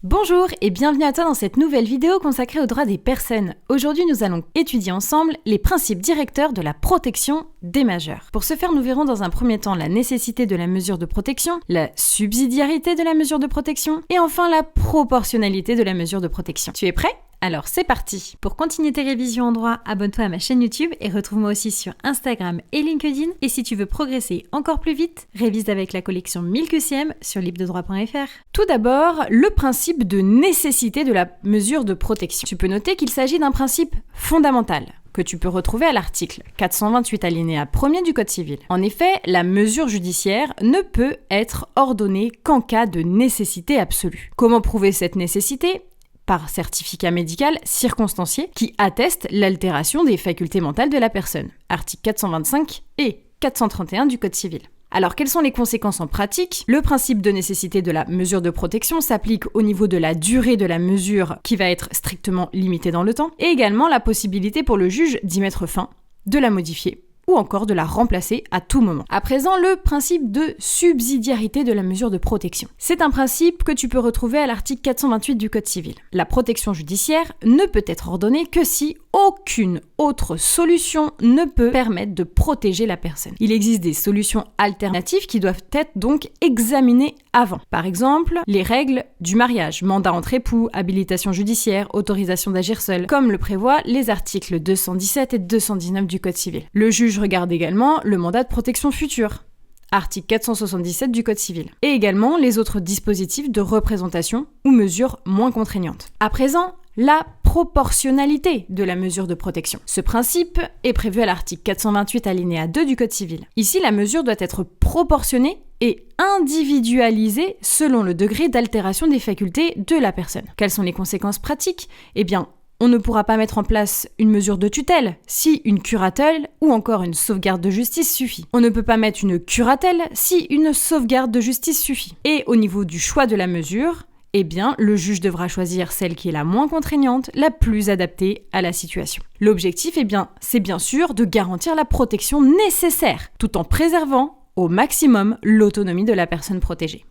Bonjour et bienvenue à toi dans cette nouvelle vidéo consacrée aux droits des personnes. Aujourd'hui, nous allons étudier ensemble les principes directeurs de la protection des majeurs. Pour ce faire, nous verrons dans un premier temps la nécessité de la mesure de protection, la subsidiarité de la mesure de protection et enfin la proportionnalité de la mesure de protection. Tu es prêt ? Alors c'est parti. Pour continuer tes révisions en droit, abonne-toi à ma chaîne YouTube et retrouve-moi aussi sur Instagram et LinkedIn. Et si tu veux progresser encore plus vite, révise avec la collection 1000 QCM sur libredroit.fr. Tout d'abord, le principe de nécessité de la mesure de protection. Tu peux noter qu'il s'agit d'un principe fondamental que tu peux retrouver à l'article 428 alinéa 1er du Code civil. En effet, la mesure judiciaire ne peut être ordonnée qu'en cas de nécessité absolue. Comment prouver cette nécessité ? Par certificat médical circonstancié qui atteste l'altération des facultés mentales de la personne. Articles 425 et 431 du Code civil. Alors, quelles sont les conséquences en pratique ? Le principe de nécessité de la mesure de protection s'applique au niveau de la durée de la mesure qui va être strictement limitée dans le temps, et également la possibilité pour le juge d'y mettre fin, de la modifier, ou encore de la remplacer à tout moment. À présent, le principe de subsidiarité de la mesure de protection. C'est un principe que tu peux retrouver à l'article 428 du Code civil. La protection judiciaire ne peut être ordonnée que si aucune autre solution ne peut permettre de protéger la personne. Il existe des solutions alternatives qui doivent être donc examinées avant. Par exemple, les règles du mariage, mandat entre époux, habilitation judiciaire, autorisation d'agir seul, comme le prévoient les articles 217 et 219 du Code civil. Le juge regarde également le mandat de protection future, article 477 du Code civil, et également les autres dispositifs de représentation ou mesures moins contraignantes. À présent, la proportionnalité de la mesure de protection. Ce principe est prévu à l'article 428 alinéa 2 du Code civil. Ici, la mesure doit être proportionnée et individualisée selon le degré d'altération des facultés de la personne. Quelles sont les conséquences pratiques ? Eh bien, on ne pourra pas mettre en place une mesure de tutelle si une curatelle ou encore une sauvegarde de justice suffit. On ne peut pas mettre une curatelle si une sauvegarde de justice suffit. Et au niveau du choix de la mesure, eh bien, le juge devra choisir celle qui est la moins contraignante, la plus adaptée à la situation. L'objectif, c'est bien sûr de garantir la protection nécessaire, tout en préservant au maximum l'autonomie de la personne protégée.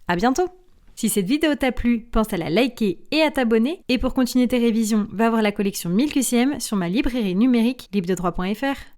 À bientôt! Si cette vidéo t'a plu, pense à la liker et à t'abonner. Et pour continuer tes révisions, va voir la collection 1000 QCM sur ma librairie numérique libredroit.fr.